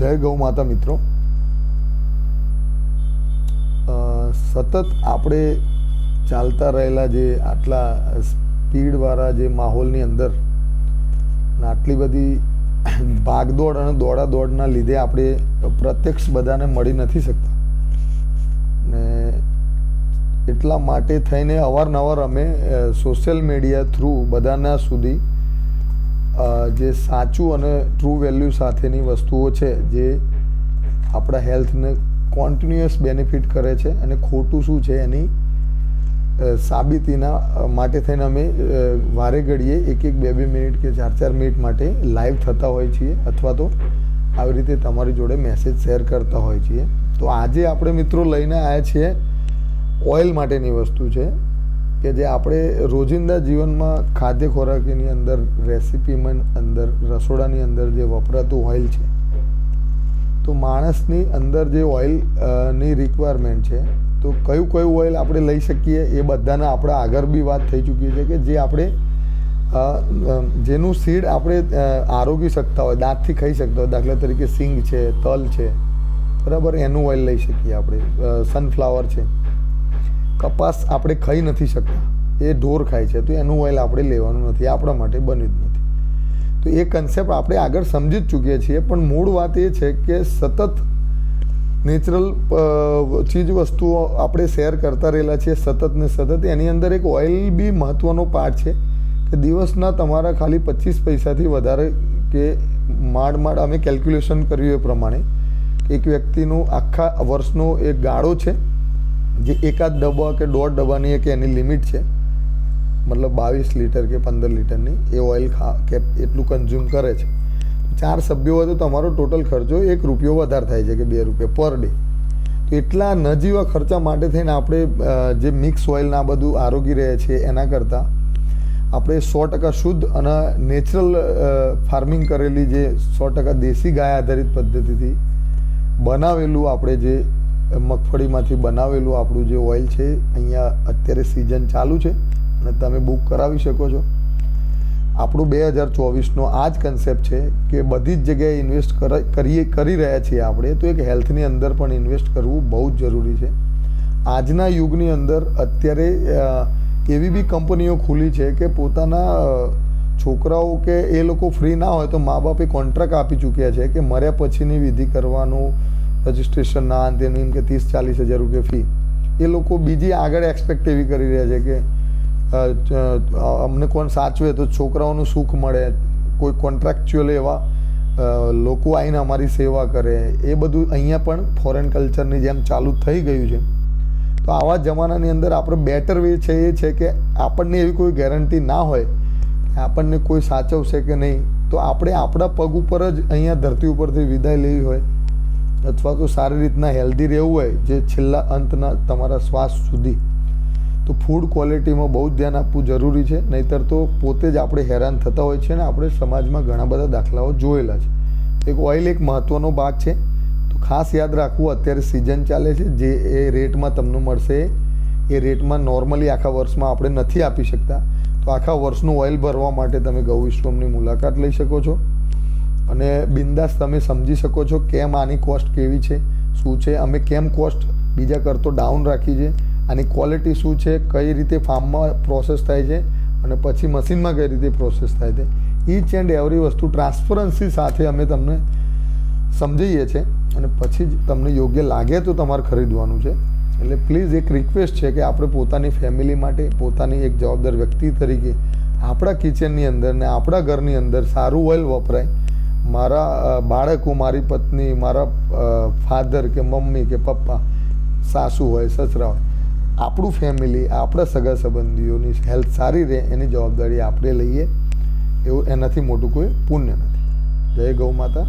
જય ગૌ માતા મિત્રો, સતત આપણે ચાલતા રહેલા જે આટલા સ્પીડવાળા જે માહોલની અંદર આટલી બધી ભાગદોડ અને દોડાદોડના લીધે આપણે પ્રત્યક્ષ બધાને મળી નથી શકતા ને એટલા માટે થઈને અવારનવાર અમે સોશિયલ મીડિયા થ્રુ બધાના સુધી જે સાચું અને ટ્રુ વેલ્યુ સાથેની વસ્તુઓ છે જે આપણા હેલ્થને કોન્ટિન્યુઅસ બેનિફિટ કરે છે અને ખોટું શું છે એની સાબિતીના માટે થઈને અમે વારે ઘડીએ એક બે મિનિટ કે 4 મિનિટ માટે લાઈવ થતા હોય છીએ અથવા તો આવી રીતે તમારી જોડે મેસેજ શેર કરતા હોય છીએ. તો આજે આપણે મિત્રો લઈને આવ્યા છીએ ઓઇલ માટેની વસ્તુ છે કે જે આપણે રોજિંદા જીવનમાં ખાદ્ય ખોરાકની અંદર રેસિપીમાં અંદર રસોડાની અંદર જે વપરાતું ઓઇલ છે, તો માણસની અંદર જે ઓઇલની રિક્વાયરમેન્ટ છે તો કયું ઓઇલ આપણે લઈ શકીએ એ બધાના આપણે આગળ બી વાત થઈ ચૂકી છે કે જે આપણે જેનું સીડ આપણે આરોગી શકતા હોય, દાંતથી ખાઈ શકતા હોય, દાખલા તરીકે સિંગ છે, તલ છે, બરાબર, એનું ઓઇલ લઈ શકીએ આપણે. સનફ્લાવર છે, કપાસ આપણે ખાઈ નથી શકતા, એ ઢોર ખાય છે, તો એનું ઓઇલ આપણે લેવાનું નથી, આપણા માટે બન્યું જ નથી. તો એ કન્સેપ્ટ આપણે આગળ સમજી જ ચૂકીએ છીએ, પણ મૂળ વાત એ છે કે સતત નેચરલ ચીજ વસ્તુઓ આપણે શેર કરતા રહેલા છીએ સતત ને સતત. એની અંદર એક ઓઇલ બી મહત્ત્વનો પાર્ટ છે કે દિવસના તમારા ખાલી 25 પૈસાથી વધારે કે માંડ અમે કેલ્ક્યુલેશન કર્યું એ પ્રમાણે એક વ્યક્તિનું આખા વર્ષનો એક ગાળો છે જે એકાદ ડબ્બા કે 1.5 ડબ્બાની એક એની લિમિટ છે, મતલબ 22 લીટર કે 15 લીટરની એ ઓઇલ કે એટલું કન્ઝ્યુમ કરે છે. 4 સભ્યો હોય તો તમારો ટોટલ ખર્ચો ₹1 વધારે થાય છે કે ₹2 પર ડે. તો એટલા નજીવા ખર્ચા માટે થઈને આપણે જે મિક્સ ઓઇલના આ બધું આરોગી રહ્યા છીએ એના કરતાં આપણે 100% શુદ્ધ અને નેચરલ ફાર્મિંગ કરેલી જે 100% દેશી ગાય આધારિત પદ્ધતિથી બનાવેલું આપણે જે મગફળીમાંથી બનાવેલું આપણું જે ઓઇલ છે, અહીંયા અત્યારે સિઝન ચાલુ છે અને તમે બુક કરાવી શકો છો. આપણું 2024નો આ જ કન્સેપ્ટ છે કે બધી જ જગ્યાએ ઇન્વેસ્ટ કરી રહ્યા છીએ આપણે, તો એક હેલ્થની અંદર પણ ઇન્વેસ્ટ કરવું બહુ જ જરૂરી છે. આજના યુગની અંદર અત્યારે એવી બી કંપનીઓ ખુલી છે કે પોતાના છોકરાઓ કે એ લોકો ફ્રી ના હોય તો મા બાપે કોન્ટ્રાક્ટ આપી ચૂક્યા છે કે મર્યા પછીની વિધિ કરવાનું રજિસ્ટ્રેશન ના અંતે એમ કે 30-40 હજાર રૂપિયા ફી એ લોકો બીજી આગળ એક્સપેક્ટ એવી કરી રહ્યા છે કે અમને કોણ સાચવે તો છોકરાઓનું સુખ મળે, કોઈ કોન્ટ્રાક્ચ્યુઅલ એવા લોકો આવીને અમારી સેવા કરે, એ બધું અહીંયા પણ ફોરેન કલ્ચરની જેમ ચાલુ થઈ ગયું છે. તો આવા જમાનાની અંદર આપણો બેટર વે છે એ છે કે આપણને એવી કોઈ ગેરંટી ના હોય આપણને કોઈ સાચવશે કે નહીં, તો આપણે આપણા પગ ઉપર જ અહીંયા ધરતી ઉપરથી વિદાય લેવી હોય અથવા તો સારી રીતના હેલ્ધી રહેવું હોય જે છેલ્લા અંતના તમારા શ્વાસ સુધી, તો ફૂડ ક્વોલિટીમાં બહુ જ ધ્યાન આપવું જરૂરી છે. નહીંતર તો પોતે જ આપણે હેરાન થતા હોય છે અને આપણે સમાજમાં ઘણા બધા દાખલાઓ જોયેલા છે. એક ઓઇલ એક મહત્ત્વનો ભાગ છે, તો ખાસ યાદ રાખવું. અત્યારે સિઝન ચાલે છે, જે એ રેટમાં તમને મળશે એ રેટમાં નોર્મલી આખા વર્ષમાં આપણે નથી આપી શકતા. તો આખા વર્ષનું ઓઇલ ભરવા માટે તમે ગૌ વિશ્વમની મુલાકાત લઈ શકો છો અને બિંદાસ તમે સમજી શકો છો કેમ આની કોસ્ટ કેવી છે, શું છે, અમે કેમ કોસ્ટ બીજા કરતો ડાઉન રાખી છે, આની ક્વોલિટી શું છે, કઈ રીતે ફાર્મમાં પ્રોસેસ થાય છે અને પછી મશીનમાં કઈ રીતે પ્રોસેસ થાય છે. ઈચ એન્ડ એવરી વસ્તુ ટ્રાન્સપરન્સી સાથે અમે તમને સમજાવીએ છીએ અને પછી જ તમને યોગ્ય લાગે તો તમારે ખરીદવાનું છે. એટલે પ્લીઝ એક રિક્વેસ્ટ છે કે આપણે પોતાની ફેમિલી માટે, પોતાની એક જવાબદાર વ્યક્તિ તરીકે આપણા કિચનની અંદર ને આપણા ઘરની અંદર સારું ઓઇલ વપરાય. મારા બાળકો, મારી પત્ની, મારા ફાધર કે મમ્મી કે પપ્પા, સાસુ હોય, સસરા હોય, આપણું ફેમિલી, આપણા સગા સંબંધીઓની હેલ્થ સારી રહે એની જવાબદારી આપણે લઈએ. એવું એનાથી મોટું કોઈ પુણ્ય નથી. જય ગૌ માતા.